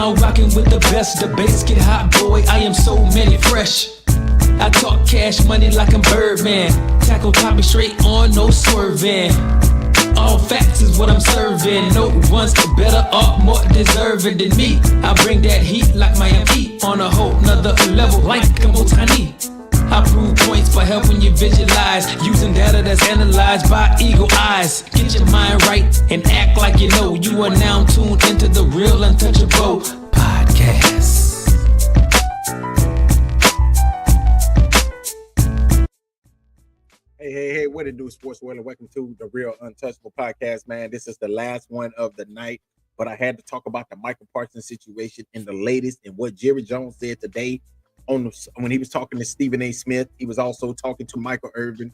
now rocking with the best. Debates get hot, boy, I am so many fresh. I talk cash money like I'm Birdman. Tackle topic straight on, no swerving. All facts is what I'm serving. No one's better or more deserving than me. I bring that heat like Miami on a whole nother level like a Otani. I prove points by helping you visualize, using data that's analyzed by eagle eyes. Get your mind right and act like you know. You are now tuned into the Real Untouchable podcast. Hey, what it do, sports world, and welcome to the Real Untouchable podcast, man. This is the last one of the night, but I had to talk about the Micah Parsons situation and the latest and what Jerry Jones said today when he was talking to Stephen A. Smith. He was also talking to Michael Irvin.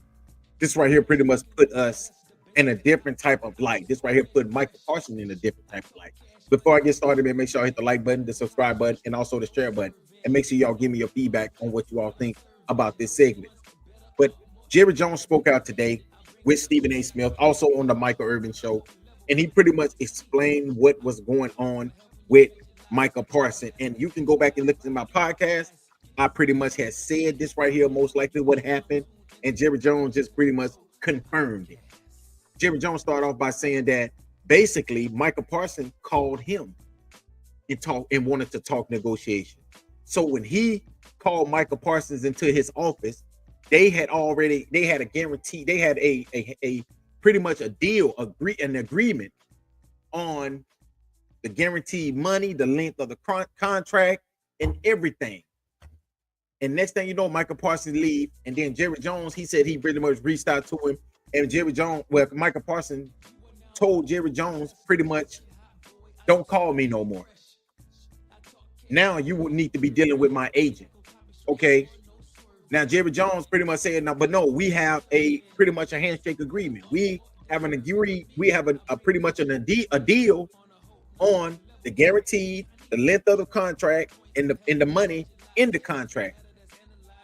This right here pretty much put us in a different type of light. This right here put Micah Parsons in a different type of light. Before I get started, man, make sure I hit the like button, the subscribe button, and also the share button. And make sure y'all give me your feedback on what you all think about this segment. But Jerry Jones spoke out today with Stephen A. Smith, also on the Michael Irvin show, and he pretty much explained what was going on with Micah Parsons. And you can go back and listen to my podcast. I pretty much had said this right here, most likely what happened, and Jerry Jones just pretty much confirmed it. Jerry Jones started off by saying that basically Micah Parsons called him and wanted to talk negotiation. So when he called Micah Parsons into his office, they had a guarantee, they had a pretty much a deal, an agreement on the guaranteed money, the length of the contract, and everything. And next thing you know, Micah Parsons leave, and then Jerry Jones, he said he pretty much reached out to him, and Micah Parsons told Jerry Jones pretty much, don't call me no more. Now you would need to be dealing with my agent, okay? Now, Jerry Jones pretty much said, we have pretty much a handshake agreement. We have a pretty much a deal on the guaranteed, the length of the contract, and the money in the contract.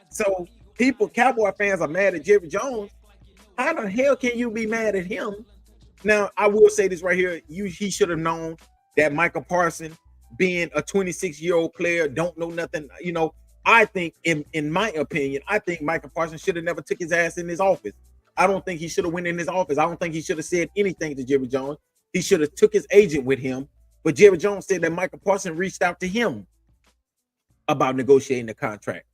So Cowboy fans are mad at Jerry Jones. How the hell can you be mad at him? Now, I will say this right here. He should have known that Micah Parsons, being a 26-year-old player, don't know nothing, I think, in my opinion, I think Micah Parsons should have never took his ass in his office. I don't think he should have went in his office. I don't think he should have said anything to Jerry Jones. He should have took his agent with him. But Jerry Jones said that Micah Parsons reached out to him about negotiating the contract.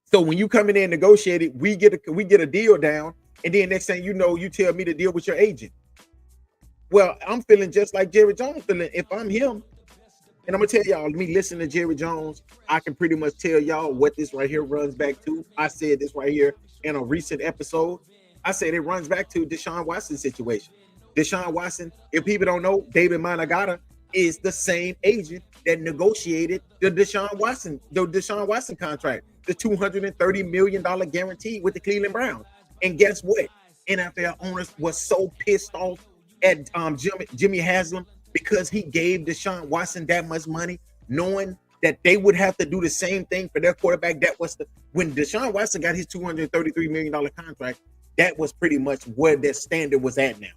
So when you come in there and negotiate it, we get a deal down, and then next thing you know, you tell me to deal with your agent. Well, I'm feeling just like Jerry Jones feeling if I'm him. And I'm gonna tell y'all, me listening to Jerry Jones, I can pretty much tell y'all what this right here runs back to. I said this right here in a recent episode. I said it runs back to Deshaun Watson situation. Deshaun Watson, if people don't know, David Managata is the same agent that negotiated the Deshaun Watson contract, the $230 million guarantee with the Cleveland Browns. And guess what? NFL owners was so pissed off at Jimmy Haslam because he gave Deshaun Watson that much money, knowing that they would have to do the same thing for their quarterback. When Deshaun Watson got his $233 million contract, that was pretty much where their standard was at now.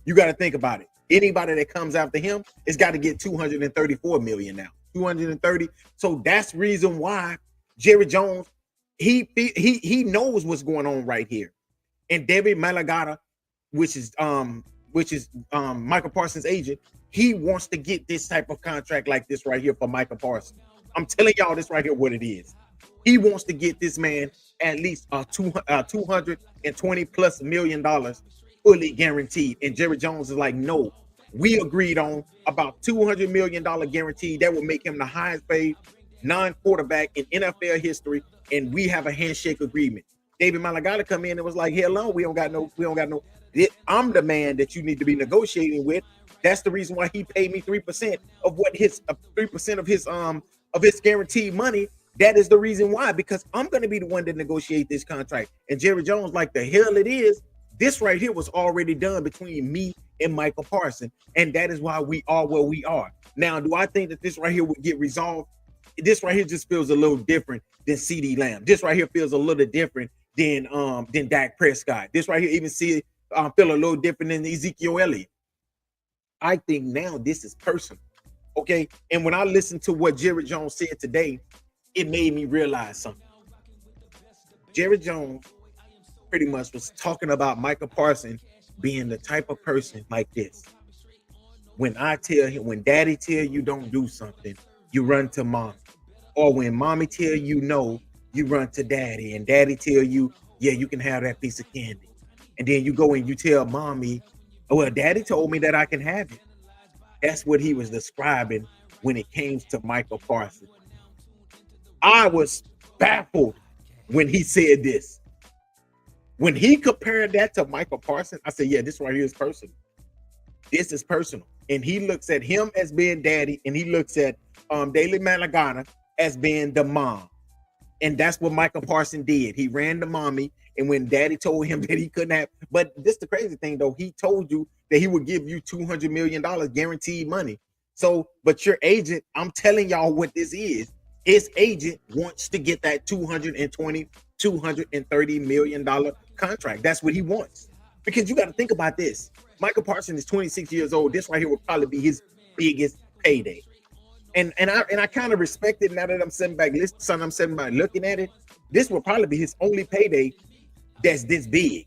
You got to think about it. Anybody that comes after him has got to get $234 million now. 230. So that's reason why Jerry Jones, he knows what's going on right here. And David Malagata, which is Micah Parsons' agent, he wants to get this type of contract like this right here for Micah Parsons. I'm telling y'all this right here what it is. He wants to get this man at least $220+ million fully guaranteed. And Jerry Jones is like, no, we agreed on about $200 million guarantee. That will make him the highest paid non-quarterback in NFL history. And we have a handshake agreement. David Malagata come in and was like, hell no, we don't got no. I'm the man that you need to be negotiating with. That's the reason why he paid me 3% of what his 3% of his guaranteed money. That is the reason why, because I'm going to be the one to negotiate this contract. And Jerry Jones, like the hell it is, this right here was already done between me and Micah Parsons, and that is why we are where we are now. Do I think that this right here would get resolved? This right here just feels a little different than CeeDee Lamb. This right here feels a little different than Dak Prescott. This right here even feel a little different than Ezekiel Elliott. I think now this is personal. Okay. And when I listened to what Jerry Jones said today, it made me realize something. Jerry Jones pretty much was talking about Micah Parsons being the type of person like this. When I tell him, when daddy tell you don't do something, you run to mom. Or when mommy tell you no, you run to daddy. And daddy tell you, yeah, you can have that piece of candy. And then you go and you tell mommy, oh, well, daddy told me that I can have it. That's what he was describing when it came to Michael Parsons. I was baffled when he said this. When he compared that to Michael Parsons, I said, yeah, this right here is personal. This is personal. And he looks at him as being daddy, and he looks at Daily Malagana as being the mom. And that's what Michael Parsons did. He ran to mommy, and when daddy told him that he couldn't have, but this the crazy thing though, he told you that he would give you $200 million guaranteed money. So, but your agent, I'm telling y'all what this is. His agent wants to get that $230 million contract. That's what he wants. Because you got to think about this. Michael Parsons is 26 years old. This right here will probably be his biggest payday. And I kind of respect it now that I'm sitting back looking at it. This will probably be his only payday that's this big.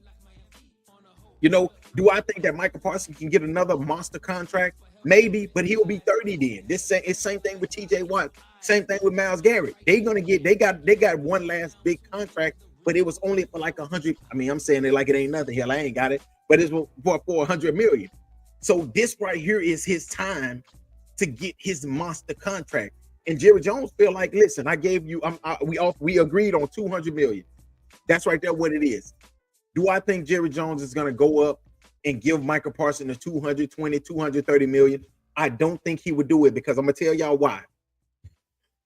You know, do I think that Michael Parsons can get another monster contract? Maybe, but he'll be 30 then. It's same thing with TJ Watt, same thing with Myles Garrett. They got one last big contract, but it was only for like 100. I mean, I'm saying it like it ain't nothing. Hell, I ain't got it, but it's for 100 million. So this right here is his time to get his monster contract. And Jerry Jones feel like, listen, I gave you, we agreed on 200 million. That's right there what it is. Do I think Jerry Jones is going to go up and give Micah Parsons the 220, 230 million? I don't think he would do it, because I'm going to tell y'all why.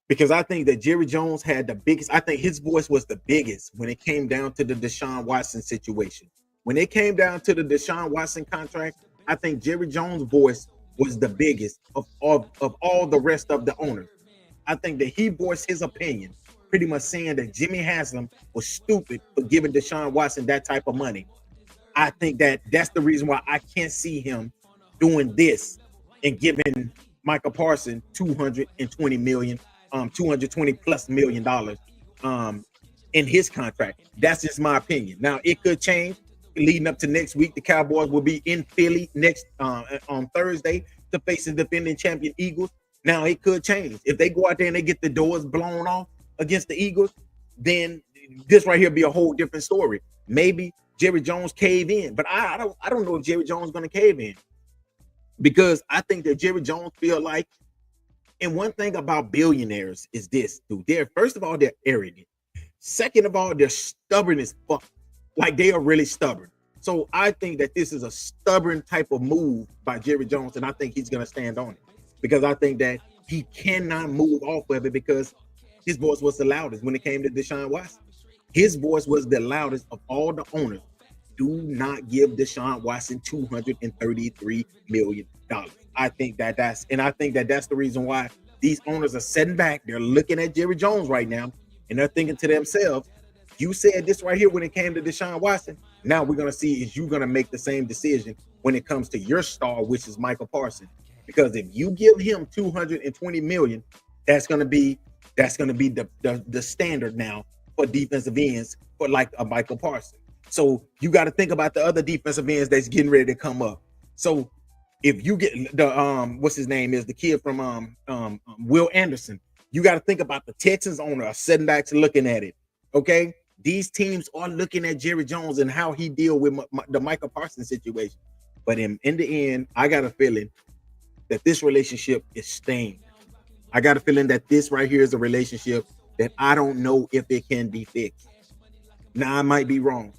Because I think that Jerry Jones had the biggest, I think his voice was the biggest when it came down to the Deshaun Watson situation. When it came down to the Deshaun Watson contract, I think Jerry Jones' voice was the biggest of all the rest of the owners. I think that he voiced his opinion, pretty much saying that Jimmy Haslam was stupid for giving Deshaun Watson that type of money. I think that that's the reason why I can't see him doing this and giving Micah Parsons 220 million, 220 plus $million in his contract. That's just my opinion. Now it could change leading up to next week. The Cowboys will be in Philly next on Thursday to face the defending champion Eagles. Now it could change if they go out there and they get the doors blown off against the Eagles. Then this right here be a whole different story. Maybe Jerry Jones cave in, but I don't know if Jerry Jones is going to cave in, because I think that Jerry Jones feel like, and one thing about billionaires is this, dude. First of all, they're arrogant. Second of all, they're stubborn as fuck. Like, they are really stubborn. So I think that this is a stubborn type of move by Jerry Jones, and I think he's going to stand on it, because I think that he cannot move off of it, because his voice was the loudest when it came to Deshaun Watson. His voice was the loudest of all the owners. Do not give Deshaun Watson $233 million. I think that's the reason why these owners are sitting back. They're looking at Jerry Jones right now, and they're thinking to themselves, you said this right here when it came to Deshaun Watson. Now we're going to see is you going to make the same decision when it comes to your star, which is Michael Parsons. Because if you give him 220 million, that's going to be the standard now for defensive ends for like a Michael Parsons. So you got to think about the other defensive ends that's getting ready to come up. So if you get the what's his name is the kid from Will Anderson, you got to think about the Texans owner are sitting back to looking at it. Okay, these teams are looking at Jerry Jones and how he deal with the Micah Parsons situation. But in the end, I got a feeling that this relationship is staying. I got a feeling that this right here is a relationship that I don't know if it can be fixed. Now, I might be wrong,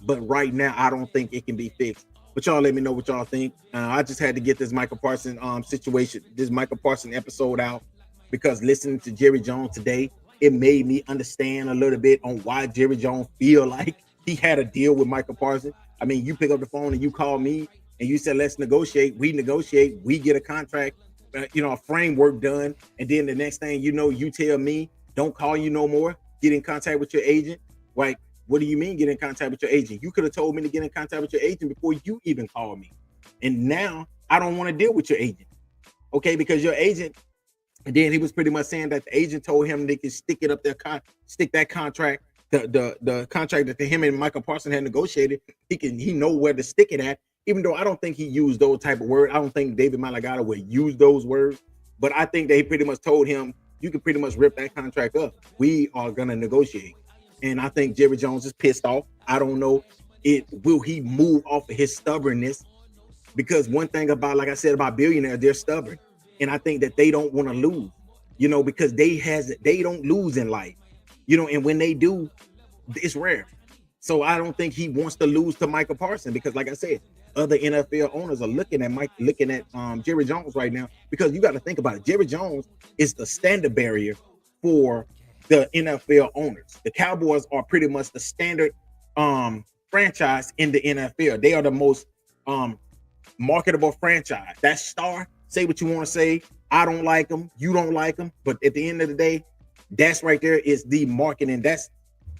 but right now, I don't think it can be fixed. But y'all let me know what y'all think. I just had to get this Micah Parsons situation, this Micah Parsons episode out, because listening to Jerry Jones today, it made me understand a little bit on why Jerry Jones feel like he had a deal with Micah Parsons. I mean, you pick up the phone and you call me and you said, let's negotiate. We negotiate. We get a contract, a framework done. And then the next thing you know, you tell me, don't call you no more. Get in contact with your agent. Like, what do you mean get in contact with your agent? You could have told me to get in contact with your agent before you even called me. And now I don't want to deal with your agent. Okay, because your agent, and then he was pretty much saying that the agent told him they can stick it up their stick that contract, the contract that him and Micah Parsons had negotiated. He know where to stick it at. Even though I don't think he used those type of words, I don't think David Malagata would use those words. But I think they pretty much told him, you can pretty much rip that contract up. We are gonna negotiate. And I think Jerry Jones is pissed off. I don't know, will he move off of his stubbornness? Because one thing about, like I said, about billionaires, they're stubborn. And I think that they don't want to lose, because they don't lose in life, and when they do, it's rare. So I don't think he wants to lose to Micah Parsons, because like I said, other NFL owners are looking at Jerry Jones right now, because you got to think about it. Jerry Jones is the standard barrier for the NFL owners. The Cowboys are pretty much the standard franchise in the NFL. They are the most marketable franchise. That star, say what you want to say. I don't like him. You don't like him. But at the end of the day, that's right there is the marketing.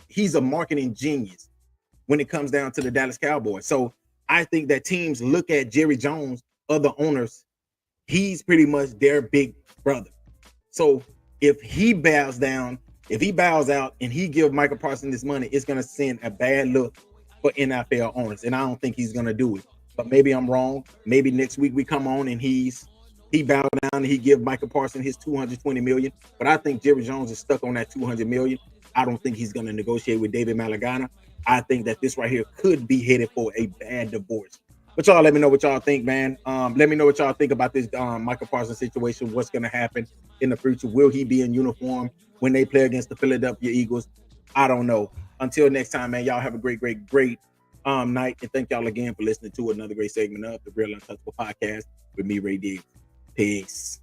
He's a marketing genius when it comes down to the Dallas Cowboys. So I think that teams look at Jerry Jones, other owners, he's pretty much their big brother. So if he bows out and he give Micah Parsons this money, it's going to send a bad look for NFL owners. And I don't think he's going to do it. But maybe I'm wrong. Maybe next week we come on and he bowed down and he give Micah Parsons his $220 million. But I think Jerry Jones is stuck on that $200 million. I don't think he's going to negotiate with David Malagana. I think that this right here could be headed for a bad divorce. But y'all let me know what y'all think, man. Let me know what y'all think about this Micah Parsons situation. What's going to happen in the future? Will he be in uniform when they play against the Philadelphia Eagles? I don't know. Until next time, man, y'all have a great night. And thank y'all again for listening to another great segment of the Real Untouchable Podcast with me, Ray Diggs. Peace.